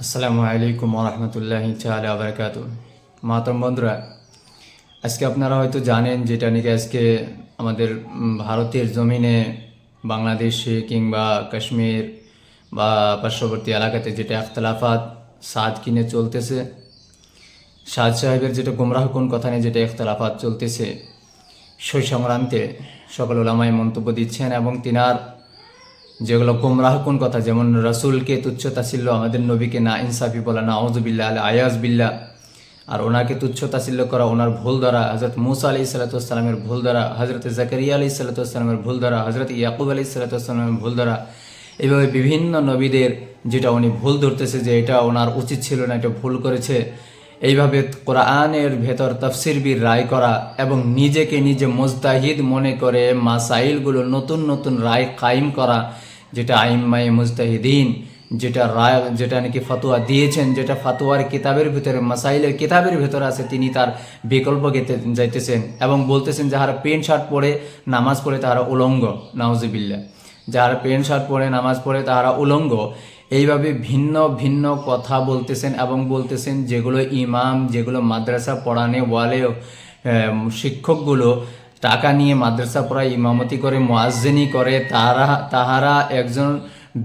আসসালামু আলাইকুম ওরহমতুল্লাহি তাআলা ওয়া বারাকাতুহু। মাতরম বন্ধুরা, আজকে আপনারা হয়তো জানেন যেটা নাকি আজকে আমাদের ভারতের জমিনে বাংলাদেশে কিংবা কাশ্মীর বা পার্শ্ববর্তী এলাকাতে যেটা ইখতিলাফাত সাদ কিনে চলতেছে, সাদ সাহেবের যেটা গুমরাহকুন কথা নিয়ে যেটা ইখতিলাফাত চলতেছে, সেই সংক্রান্তে সকল ওলামায়ে মন্তব্য দিচ্ছেন এবং তিনার যেগুলো গুমরাহকুন কথা, যেমন রসুলকে তুচ্ছ তাচ্ছিল্য, আমাদের নবীকে না ইনসাফি বলা, না আউযুবিল্লাহ আল আয়াজ বিল্লাহ, আর ওনাকে তুচ্ছ তাচ্ছিল্য করা, ওনার ভুল ধরা, হজরত মুসা আলাইহিস সালামের ভুল ধরা, হজরত জাকারিয়া আলাইহিস সালামের ভুল ধরা, হজরত ইয়াকুব আলাইহিস সালামের ভুল ধরা, এইভাবে বিভিন্ন নবীদের যেটা উনি ভুল ধরতেছে যে এটা ওনার উচিত ছিল না, এটা ভুল করেছে, এইভাবে কোরআনের ভেতর তাফসিরবির রায় করা এবং নিজেকে নিজে মুজতাহিদ মনে করে মাসাইলগুলো নতুন নতুন রায় কায়েম করা, যেটা আইম্মায়ে মুজতাহিদিন যেটা রায় যেটা নাকি ফতোয়া দিয়েছেন, যেটা ফতোয়ার কিতাবের ভিতরে মাসাইলের কিতাবের ভিতরে আছে, তিনি তার বিকল্প গেতে যাইতেছেন এবং বলতেছেন যাহারা প্যান্ট শার্ট পরে নামাজ পড়ে তাহারা উলঙ্গ, নাউজুবিল্লাহ, যারা প্যান্ট শার্ট পরে নামাজ পড়ে তাহারা উলঙ্গ। এইভাবে ভিন্ন ভিন্ন কথা বলতেছেন এবং বলতেছেন যেগুলো ইমাম, যেগুলো মাদ্রাসা পড়ানে ওয়ালে শিক্ষকগুলো টাকা নিয়ে মাদ্রাসা পড়ায়, ইমামতি করে, মুয়াজ্জিনি করে, তাহারা একজন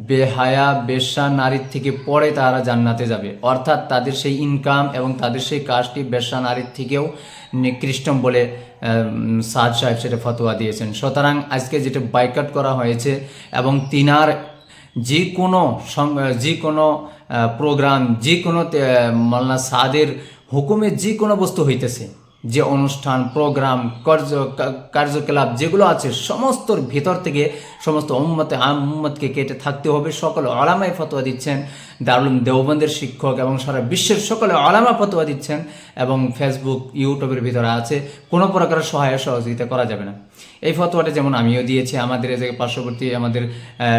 বেহায়া বেশ্যা নারীর থেকে পরে তাহারা জান্নাতে যাবে, অর্থাৎ তাদের সেই ইনকাম এবং তাদের সেই কাজটি বেশ্যা নারীর থেকেও নিকৃষ্টম বলে সাদ সাহেব সেটা ফতোয়া দিয়েছেন। সুতরাং আজকে যেটা বাইকাট করা হয়েছে এবং তিনার যে কোনো প্রোগ্রাম, যে কোনো মাওলানা সাদের হুকুমে যে কোনো বস্তু হইতেছে, যে অনুষ্ঠান প্রোগ্রাম কার্যকলাপ যেগুলো আছে সমস্তর ভিতর থেকে সমস্ত উম্মতকে কেটে থাকতে হবে। সকলে ওলামায়ে ফতোয়া দিচ্ছেন, দারুল উলুম দেওবন্দের শিক্ষক এবং সারা বিশ্বের সকলে ওলামা ফতোয়া দিচ্ছেন এবং ফেসবুক ইউটিউবের ভিতরে আছে, কোনো প্রকার সহযোগিতা করা যাবে না। এই ফতোয়াটা যেমন আমিও দিয়েছি, আমাদের এই যে পার্শ্ববর্তী আমাদের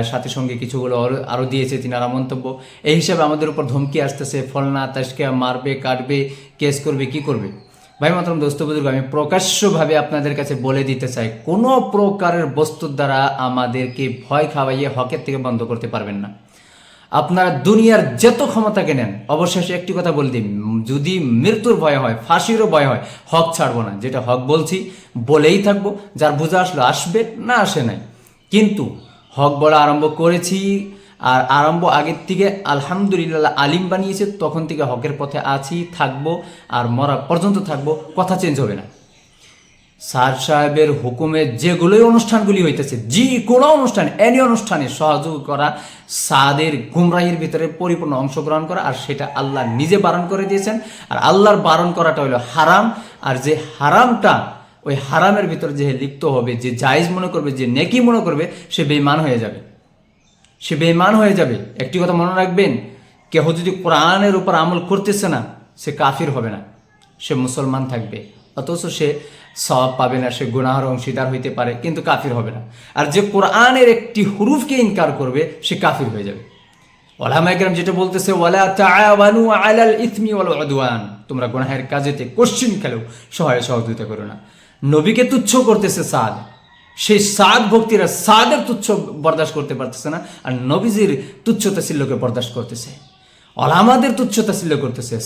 সাথী সঙ্গে কিছুগুলো আরও দিয়েছে তিনারা মন্তব্য। এই হিসাবে আমাদের উপর ধমকি আসতেছে, ফলনা তাসকে মারবে, কাটবে, কেস করবে, কি করবে। ভাই মাতরম দোস্ত বুজুর্গ, আমি প্রকাশ্যভাবে আপনাদের কাছে বলে দিতে চাই, কোনো প্রকারের বস্তুর দ্বারা আমাদেরকে ভয় খাওয়াইয়ে হকের থেকে বন্ধ করতে পারবেন না। আপনারা দুনিয়ার যত ক্ষমতাকে নেন, অবশেষে একটি কথা বলে দিই, যদি মৃত্যুর ভয় হয়, ফাঁসিরও ভয় হয়, হক ছাড়বো না। যেটা হক বলছি বলেই থাকবো, যার বোঝা আসলো আসবে, না আসে নাই, কিন্তু হক বলা আরম্ভ করেছি। আর আরম্ভ আগের থেকে আলহামদুলিল্লাহ আলিম বানিয়েছে, তখন থেকে হকের পথে আছি, থাকবো, আর মরা পর্যন্ত থাকবো, কথা চেঞ্জ হবে না। স্যার সাহেবের হুকুমে যেগুলোই অনুষ্ঠানগুলি হইতেছে, যে কোনো অনুষ্ঠান, এনি অনুষ্ঠানে সহযোগ করা, সাদের গুমরাহির ভিতরে পরিপূর্ণ অংশগ্রহণ করা, আর সেটা আল্লাহ নিজে বারণ করে দিয়েছেন। আর আল্লাহর বারণ করাটা হলো হারাম, আর যে হারামটা, ওই হারামের ভিতরে যে লিপ্ত হবে, যে জায়েজ মনে করবে, যে নেকি মনে করবে, সে বেঈমান হয়ে যাবে, সে বেঈমান হয়ে যাবে। একটি কথা মনে রাখবেন, কেহ যদি কোরআনের উপর আমল করতেছে না, সে কাফির হবে না, সে মুসলমান থাকবে, অথচ সে সওয়াব পাবে না, সে গুনাহের অংশীদার হইতে পারে, কিন্তু কাফির হবে না। আর যে কোরআনের একটি হুরুফকে ইনকার করবে, সে কাফির হয়ে যাবে। ওলামায়ে কেরাম যেটা বলতেছে, ওয়ালা তাআওয়ানু আলাল ইসমি ওয়াল উদওয়ান, তোমরা গুনাহের কাজেতে কোশ্চিন খেলেও সহযোগিতা করো না। নবীকে তুচ্ছ করতেছে সাদ, সেই সাদ ভক্তিরা সাদের তুচ্ছ বরদাস্ত করতে পারতেছে না, আর নবীজির তুচ্ছ তাচ্ছিল্যকে বরদাস্ত করতেছে, ওলামাদের তুচ্ছ তাচ্ছিল্য করতেছে,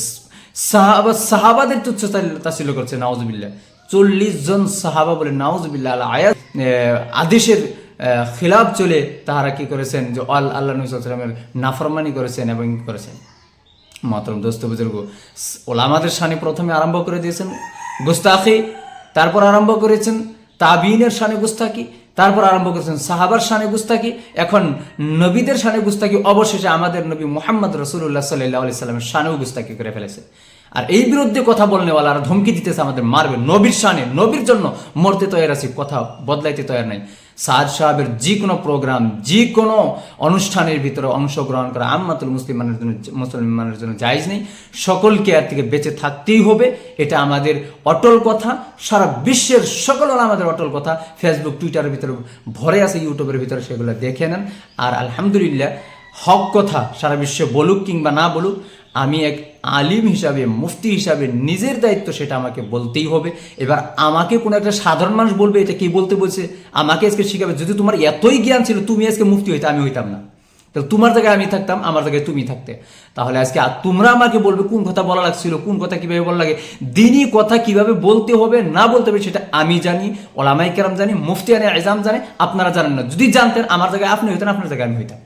সাহাবাদের তুচ্ছ তাচ্ছিল্য করছে। নাউজুবিল্লাহ, 40 জন সাহাবা বলে নাউজুবিল্লাহ আয়াত আদেশের খিলাফ চলে তাহারা কি করেছেন, যে আল্লাহ নবী সাল্লাল্লাহু আলাইহি ওয়াসাল্লামের নাফরমানি করেছেন এবং করেছেন। মাতরম দোস্ত বুজুর্গ, ওলামাদের শানে প্রথমে আরম্ভ করে দিয়েছেন গুস্তাখি, তারপর আরম্ভ করেছেন তাবিনের শানে গুস্তাখি, তারপর আরম্ভ করেছেন সাহাবার শানে গুস্তাখি, এখন নবীদের শানে গুস্তাখি, অবশেষে আমাদের নবী মুহাম্মদ রাসূলুল্লাহ সাল্লাল্লাহু আলাইহি সাল্লামের শানেও গুস্তাখি করে ফেলেছে। আর এই বিরুদ্ধে কথা বলনেওয়ালারা ধমকি দিতেছে আমাদের মারবে, নবীর শানে, নবীর জন্য মরতে তৈরি আছি, কথা বদলাইতে তৈরি নাই। সাদ সাহেবের যে কোনো প্রোগ্রাম, যে কোনো অনুষ্ঠানের ভিতরে অংশগ্রহণ করা আম্মাতুল মুসলমানের জন্য জায়েজ নেই। সকলকে এর থেকে বেঁচে থাকতেই হবে, এটা আমাদের অটল কথা, সারা বিশ্বের সকল আমাদের অটল কথা। ফেসবুক টুইটারের ভিতরে ভরে আছে, ইউটিউবের ভিতরে, সেগুলো দেখে নেন। আর আলহামদুলিল্লাহ, হক কথা সারা বিশ্বে বলুক কিংবা না বলুক, আমি এক আলিম হিসাবে, মুফতি হিসাবে নিজের দায়িত্ব সেটা আমাকে বলতেই হবে। এবার আমাকে কোনো একটা সাধারণ মানুষ বলবে এটা কি বলতে বলছে, আমাকে আজকে শিখাবে। যদি তোমার এতই জ্ঞান ছিল, তুমি আজকে মুফতি হইতে, আমি হইতাম না। তাহলে তোমার জায়গায় আমি থাকতাম, আমার জায়গায় তুমি থাকতে। তাহলে আজকে তোমরা আমাকে বলবে কোন কথা বলা লাগছিল, কোন কথা কিভাবে বলা লাগে, দিনই কথা কিভাবে বলতে হবে না বলতে হবে সেটা আমি জানি, ওলামাই কেরাম জানি, মুফতিয়ানে আজম জানে, আপনারা জানেন না। যদি জানতেন আমার জায়গায় আপনি হইতেন, আপনার জায়গায় আমি হইতাম।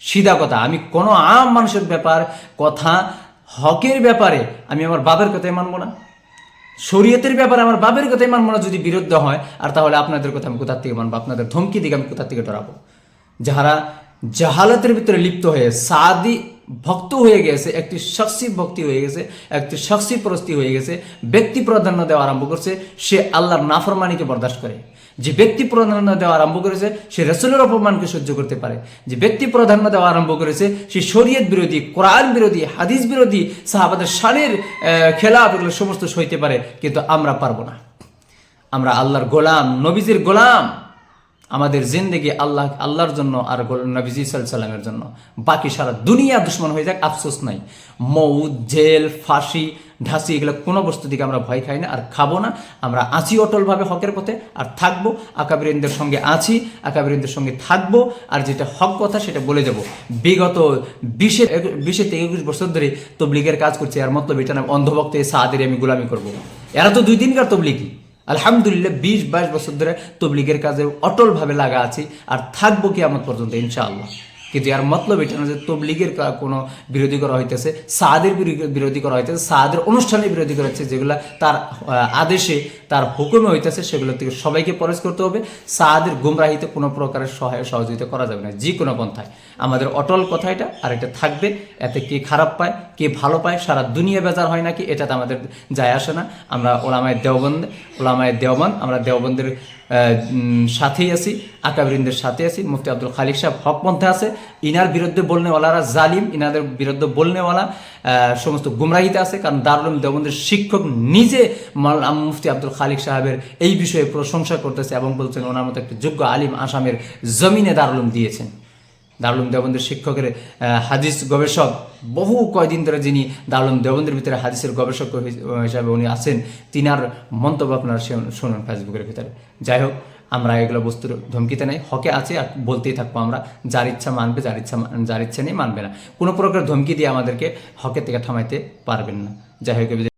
সিধা কথা, আমি কোনো আম মানুষের ব্যাপার কথা, হকের ব্যাপারে আমি আমার বাবার কথাই মানবো না, শরীয়তের ব্যাপারে আমার বাবার কথাই মানবো না যদি বিরুদ্ধ হয়। আর তাহলে আপনাদের কথা আমি কোথার থেকে মানবো, আপনাদের ধমকি দিকে আমি কোথার থেকে ডরাবো? যাহারা জাহালাতের ভিতরে লিপ্ত হয়ে সাদি ভক্ত হয়ে গেছে, একটি শখসি ভক্তি হয়ে গেছে, একটি শখসি প্রস্তি হয়ে গেছে, ব্যক্তি প্রাধান্য দেওয়া আরম্ভ করছে, সে আল্লাহর নাফরমানিকে বরদাস্ত করে। যে ব্যক্তি প্রাধান্য দেওয়া আরম্ভ করেছে সে রাসূলের অপমানকে সহ্য করতে পারে। যে ব্যক্তি প্রাধান্য দেওয়া আরম্ভ করেছে সে শরীয়ত বিরোধী, কোরআন বিরোধী, হাদিস বিরোধী, সাহাবাদের শানের খেলাফ, এগুলো সমস্ত সইতে পারে। কিন্তু আমরা পারবো না। আমরা আল্লাহর গোলাম, নবীজির গোলাম। আমাদের জিন্দেগি আল্লাহর জন্য আর নবীজি সাল্লাল্লাহু আলাইহি সাল্লামের জন্য। বাকি সারা দুনিয়া দুশ্মন হয়ে যাক, আফসোস নাই। মৌত, জেল, ফাঁসি, ঢাসি, এগুলো কোনো বস্তু দিকে আমরা ভয় খাই না আর খাবো না। আমরা আছি অটলভাবে হকের পথে আর থাকবো, আকাবিরিনদের সঙ্গে আছি, আকাবিরিনদের সঙ্গে থাকবো। আর যেটা হক কথা সেটা বলে যাব। বিগত 20 থেকে 21 বছর ধরে তবলিগের কাজ করছি, আর মতলব এটা না অন্ধভক্ত সাহাদের আমি গোলামি করবো। এরা তো 2 দিনকার তবলিগি। আলহামদুলিল্লাহ 20-22 বছর ধরে তবলিগের কাজে অটলভাবে লাগা আছি আর থাকবো কিয়ামত পর্যন্ত ইনশাআল্লাহ। কিন্তু এর মতলব এটা না যে তবলিগের কোনো বিরোধী করা হইতেছে, সাদের বিরোধী করা হইতেছে, সাদের অনুষ্ঠানের বিরোধী করা হচ্ছে, যেগুলো তার আদেশে তার হুকুমে হইতেছে সেগুলো থেকে সবাইকে পরহেজ করতে হবে। সাদের গুমরাহিতে কোনো প্রকারের সহযোগিতা করা যাবে না যে কোনো পন্থায়। আমাদের অটল কথা এটা, আর এটা থাকবে। এতে কে খারাপ পায় কে ভালো পায়, সারা দুনিয়া বেজার হয় নাকি, এটাতে আমাদের যায় আসে না। আমরা ওলামায়ে দেওবন্দ, আমরা দেওবন্দের সাথেই আছি, আকাবিরিনদের সাথে আছি। মুফতি আব্দুল খালিক সাহেব হক পন্থে আছে, ইনার বিরুদ্ধে বলনেওয়ালারা জালিম, ইনাদের বিরুদ্ধে বলনেওয়ালা সমস্ত গুমরাহিতে আছে। কারণ দারুল উলুম দেওবন্দের শিক্ষক নিজে মুফতি আব্দুল খালিক সাহেবের এই বিষয়ে প্রশংসা করতেছে এবং বলছেন ওনার মতো একটি যোগ্য আলিম আসামের জমিনে দারুল উলুম দিয়েছেন। দারুল উলুম দেওবন্দের শিক্ষকের হাদিস গবেষক, বহু কয়দিন ধরে যিনি দারুল উলুম দেওবন্দের ভিতরে হাদিসের গবেষক হিসাবে উনি আছেন, তিনার মন্তব্য আপনারা শুনুন ফেসবুকের ভিতরে। যাই হোক, আমরা এগুলো বস্তুর ধমকিতে নেই, হকে আছে আর বলতেই থাকবো। আমরা যার ইচ্ছা মানবে, যার ইচ্ছা নেই মানবে না। কোনো প্রকার ধমকি দিয়ে আমাদেরকে হকের থেকে থামাইতে পারবেন না। যাই হোক।